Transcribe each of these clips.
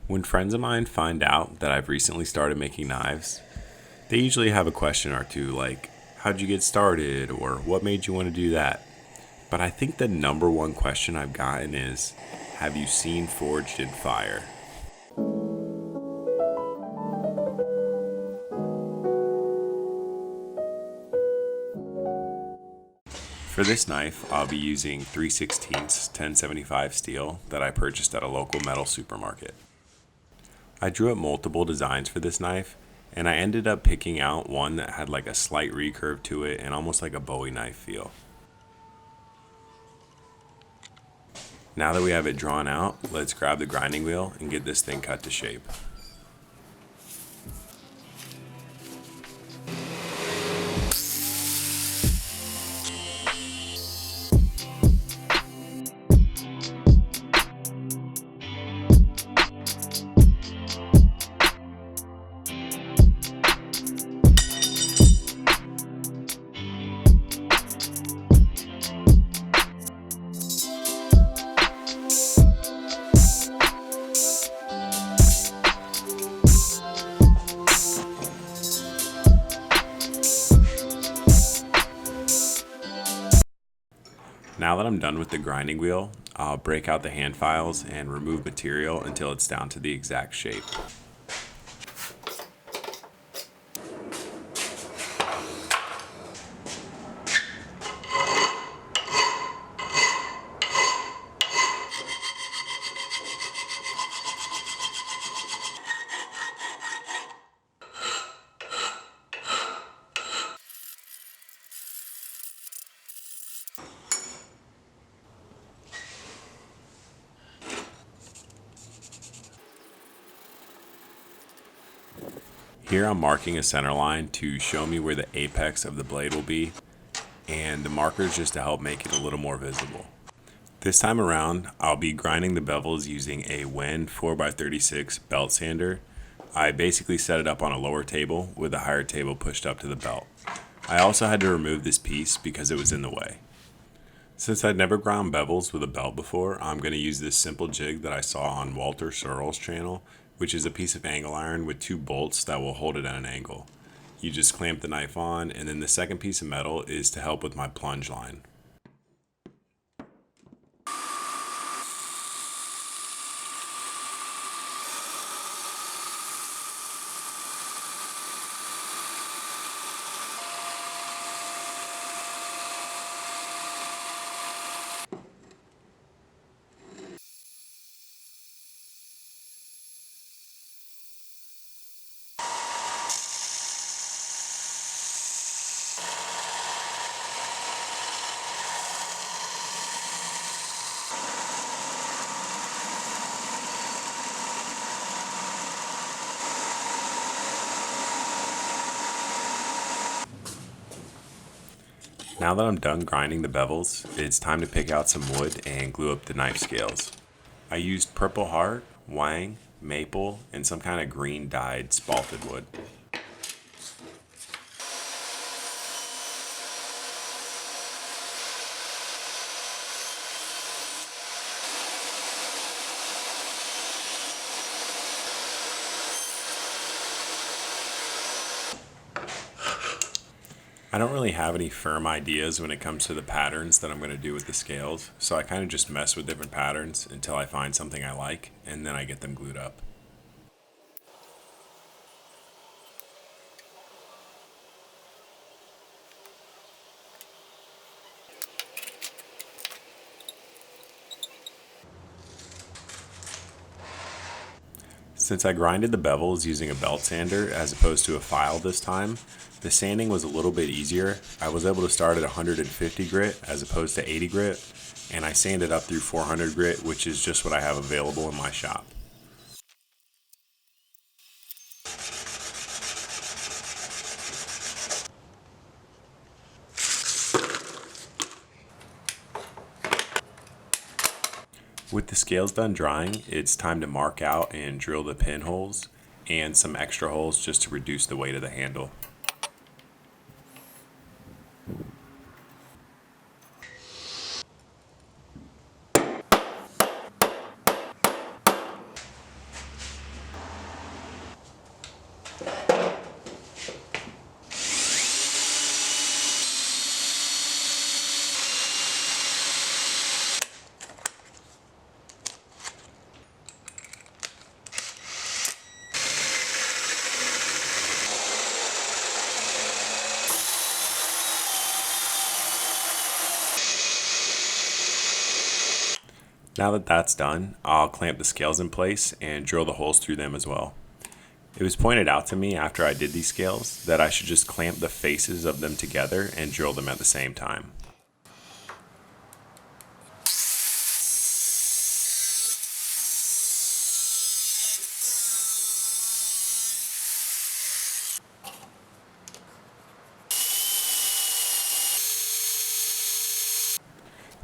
When friends of mine find out that I've recently started making knives, they usually have a question or two like, how'd you get started? Or what made you want to do that? But I think the number one question I've gotten is, have you seen Forged in Fire? For this knife, I'll be using 3/16 1075 steel that I purchased at a local metal supermarket. I drew up multiple designs for this knife, and I ended up picking out one that had like a slight recurve to it and almost like a Bowie knife feel. Now that we have it drawn out, let's grab the grinding wheel and get this thing cut to shape. Now that I'm done with the grinding wheel, I'll break out the hand files and remove material until it's down to the exact shape. Here I'm marking a center line to show me where the apex of the blade will be, and the markers just to help make it a little more visible. This time around, I'll be grinding the bevels using a Wen 4x36 belt sander. I basically set it up on a lower table with a higher table pushed up to the belt. I also had to remove this piece because it was in the way. Since I'd never ground bevels with a belt before, I'm going to use this simple jig that I saw on Walter Searle's channel, which is a piece of angle iron with two bolts that will hold it at an angle. You just clamp the knife on, and then the second piece of metal is to help with my plunge line. Now that I'm done grinding the bevels, it's time to pick out some wood and glue up the knife scales. I used Purple Heart, Wang, maple, and some kind of green dyed spalted wood. I don't really have any firm ideas when it comes to the patterns that I'm going to do with the scales, so I kind of just mess with different patterns until I find something I like, and then I get them glued up. Since I grinded the bevels using a belt sander as opposed to a file this time, the sanding was a little bit easier. I was able to start at 150 grit as opposed to 80 grit, and I sanded up through 400 grit, which is just what I have available in my shop. With the scales done drying, it's time to mark out and drill the pinholes and some extra holes just to reduce the weight of the handle. Now that that's done, I'll clamp the scales in place and drill the holes through them as well. It was pointed out to me after I did these scales that I should just clamp the faces of them together and drill them at the same time.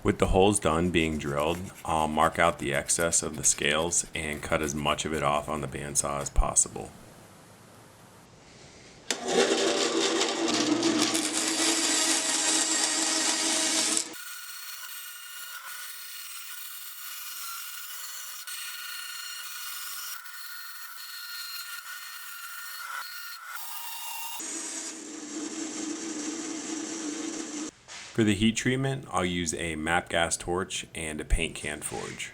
With the holes done being drilled, I'll mark out the excess of the scales and cut as much of it off on the bandsaw as possible. For the heat treatment, I'll use a MAP gas torch and a paint can forge.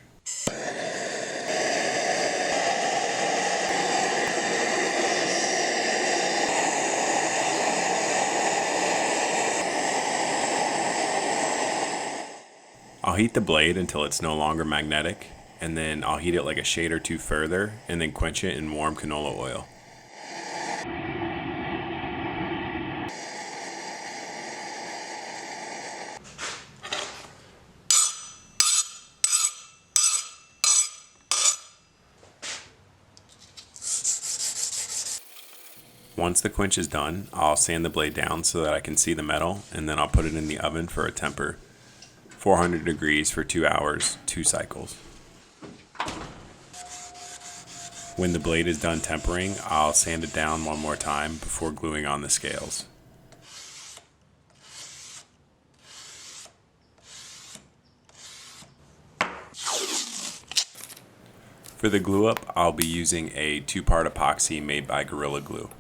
I'll heat the blade until it's no longer magnetic, and then I'll heat it like a shade or two further, and then quench it in warm canola oil. Once the quench is done, I'll sand the blade down so that I can see the metal, and then I'll put it in the oven for a temper. 400 degrees for 2 hours, 2 cycles. When the blade is done tempering, I'll sand it down one more time before gluing on the scales. For the glue up, I'll be using a 2-part epoxy made by Gorilla Glue.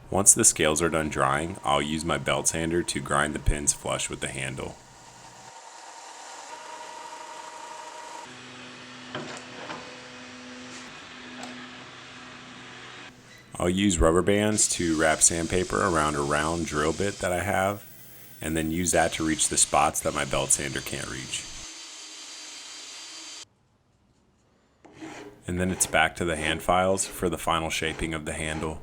Once the scales are done drying, I'll use my belt sander to grind the pins flush with the handle. I'll use rubber bands to wrap sandpaper around a round drill bit that I have, and then use that to reach the spots that my belt sander can't reach. And then it's back to the hand files for the final shaping of the handle.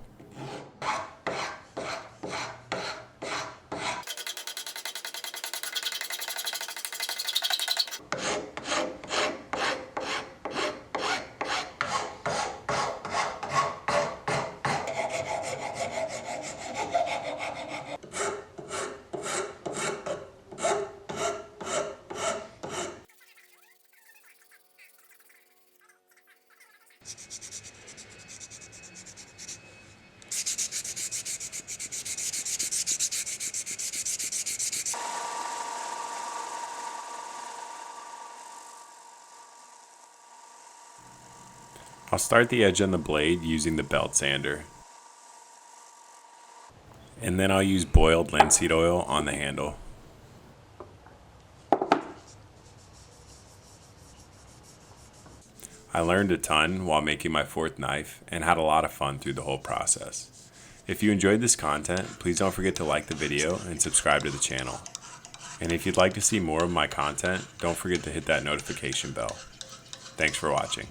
I'll start the edge on the blade using the belt sander. And then I'll use boiled linseed oil on the handle. I learned a ton while making my 4th knife and had a lot of fun through the whole process. If you enjoyed this content, please don't forget to like the video and subscribe to the channel. And if you'd like to see more of my content, don't forget to hit that notification bell. Thanks for watching.